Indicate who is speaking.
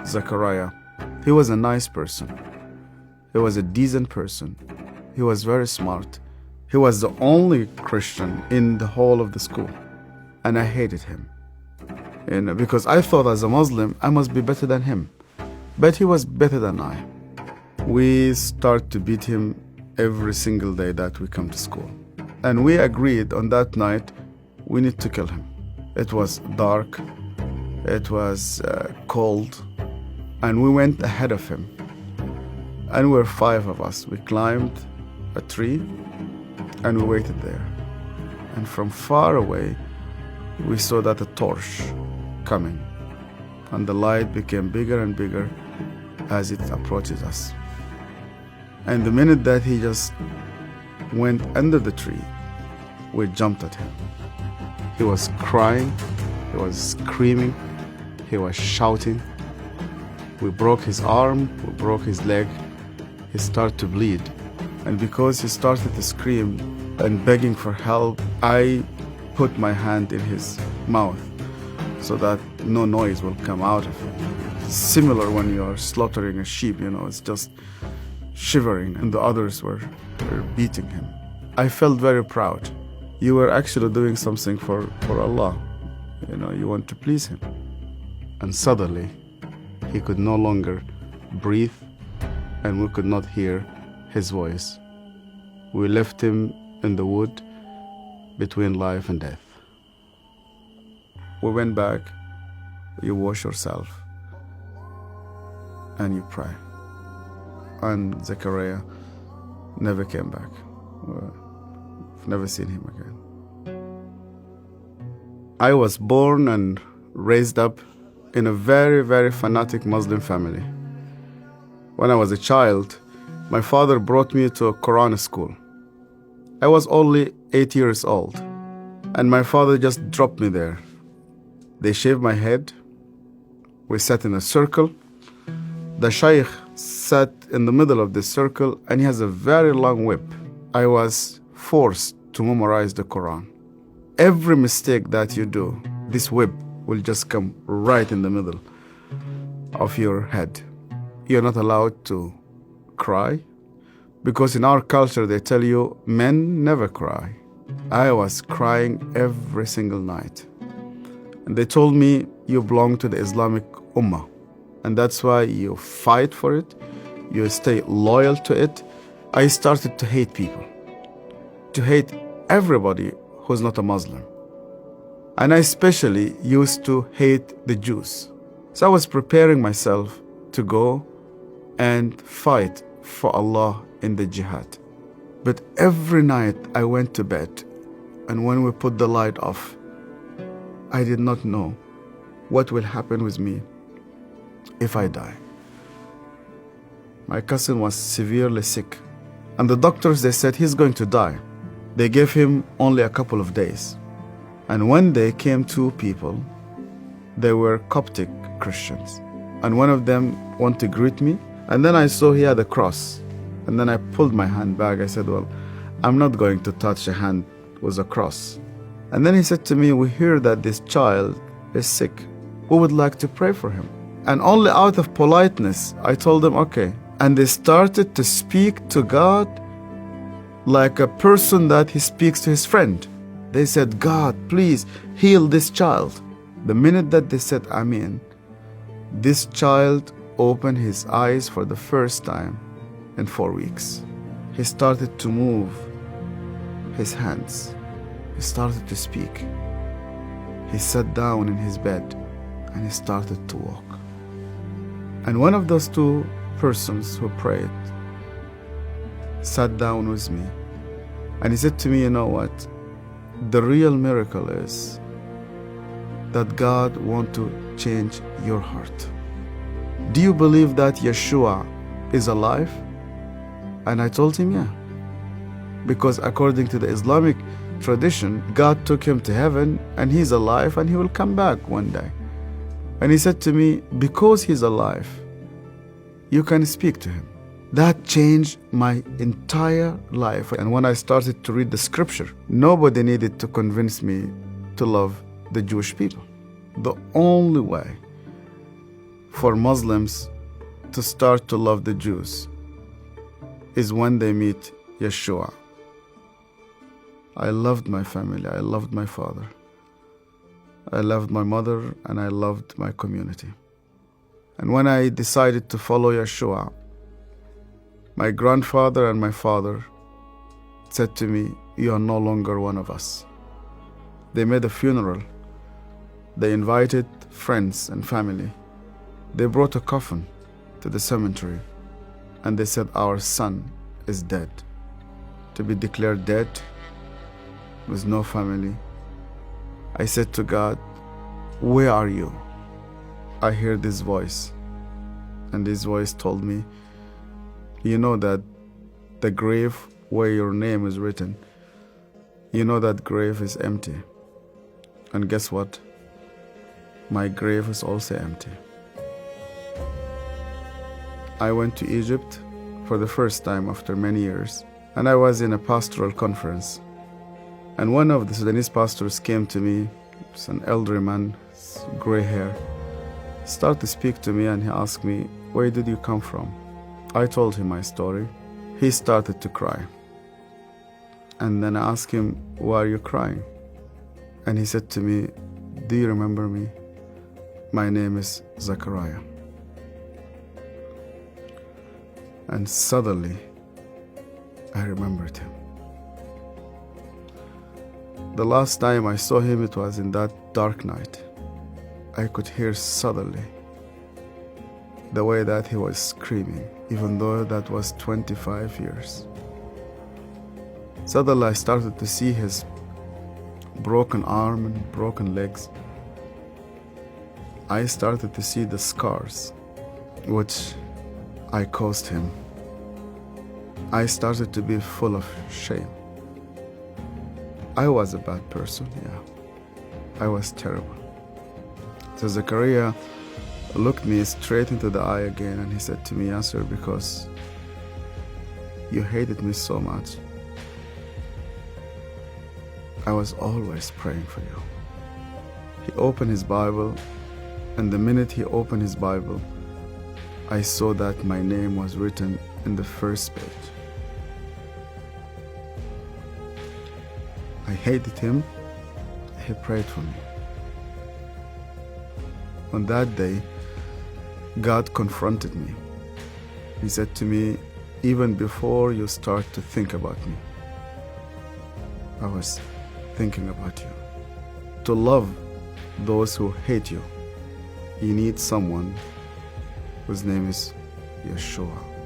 Speaker 1: Zachariah. He was a nice person. He was a decent person. He was very smart. He was the only Christian in the whole of the school. And I hated him. Because I thought as a Muslim, I must be better than him. But he was better than I. We start to beat him every single day that we come to school. And we agreed on that night, we need to kill him. It was dark. It was cold. And we went ahead of him. And we were 5 of us. We climbed a tree and we waited there. And from far away, we saw that a torch coming. And the light became bigger and bigger as it approaches us. And the minute that he just went under the tree, we jumped at him. He was crying, he was screaming, he was shouting. We broke his arm, we broke his leg. He started to bleed. And because he started to scream and begging for help, I put my hand in his mouth so that no noise will come out of him. Similar when you are slaughtering a sheep, it's just shivering, and the others were beating him. I felt very proud. You were actually doing something for Allah. You want to please Him. And suddenly, he could no longer breathe, and we could not hear his voice. We left him in the wood between life and death. We went back, you wash yourself, and you pray. And Zachariah never came back. I've never seen him again. I was born and raised up in a very, very fanatic Muslim family. When I was a child, my father brought me to a Quran school. I was only 8 years old, and my father just dropped me there. They shaved my head. We sat in a circle. The Shaykh sat in the middle of this circle, and he has a very long whip. I was forced to memorize the Quran. Every mistake that you do, this whip will just come right in the middle of your head. You're not allowed to cry, because in our culture they tell you men never cry. I was crying every single night. And they told me you belong to the Islamic Ummah, and that's why you fight for it, you stay loyal to it. I started to hate people, to hate everybody who's not a Muslim. And I especially used to hate the Jews. So I was preparing myself to go and fight for Allah in the jihad. But every night I went to bed, and when we put the light off, I did not know what will happen with me if I die. My cousin was severely sick, and the doctors, they said he's going to die. They gave him only a couple of days. And one day came 2 people. They were Coptic Christians, and one of them wanted to greet me, and then I saw he had a cross. And then I pulled my hand back. I said, well, I'm not going to touch a hand with a cross. And then he said to me, we hear that this child is sick. We would like to pray for him. And only out of politeness, I told them, okay. And they started to speak to God like a person that he speaks to his friend. They said, God, please heal this child. The minute that they said, Amen, this child opened his eyes for the first time in 4 weeks. He started to move his hands. He started to speak. He sat down in his bed and he started to walk. And one of those 2 persons who prayed sat down with me, and he said to me, you know what? The real miracle is that God wants to change your heart. Do you believe that Yeshua is alive? And I told him, yeah. Because according to the Islamic tradition, God took him to heaven and he's alive and he will come back one day. And he said to me, because he's alive, you can speak to him. That changed my entire life. And when I started to read the scripture, nobody needed to convince me to love the Jewish people. The only way for Muslims to start to love the Jews is when they meet Yeshua. I loved my family, I loved my father, I loved my mother, and I loved my community. And when I decided to follow Yeshua, my grandfather and my father said to me, "You are no longer one of us." They made a funeral. They invited friends and family. They brought a coffin to the cemetery, and they said, "Our son is dead." To be declared dead with no family, I said to God, "Where are you?" I heard this voice, and this voice told me, "You know that the grave where your name is written, you know that grave is empty. And guess what? My grave is also empty." I went to Egypt for the first time after many years, and I was in a pastoral conference. And one of the Sudanese pastors came to me, it's an elderly man, gray hair, started to speak to me, and he asked me, "Where did you come from?" I told him my story. He started to cry. And then I asked him, "Why are you crying?" And he said to me, "Do you remember me? My name is Zachariah." And suddenly, I remembered him. The last time I saw him, it was in that dark night. I could hear suddenly the way that he was screaming, even though that was 25 years. Suddenly I started to see his broken arm and broken legs. I started to see the scars which I caused him. I started to be full of shame. I was a bad person, yeah. I was terrible. So Zachariah looked me straight into the eye again, and he said to me, "Yasser, because you hated me so much, I was always praying for you." He opened his Bible, and the minute he opened his Bible, I saw that my name was written in the first page. I hated him. He prayed for me. On that day, God confronted me. He said to me, "Even before you start to think about me, I was thinking about you. To love those who hate you, you need someone whose name is Yeshua."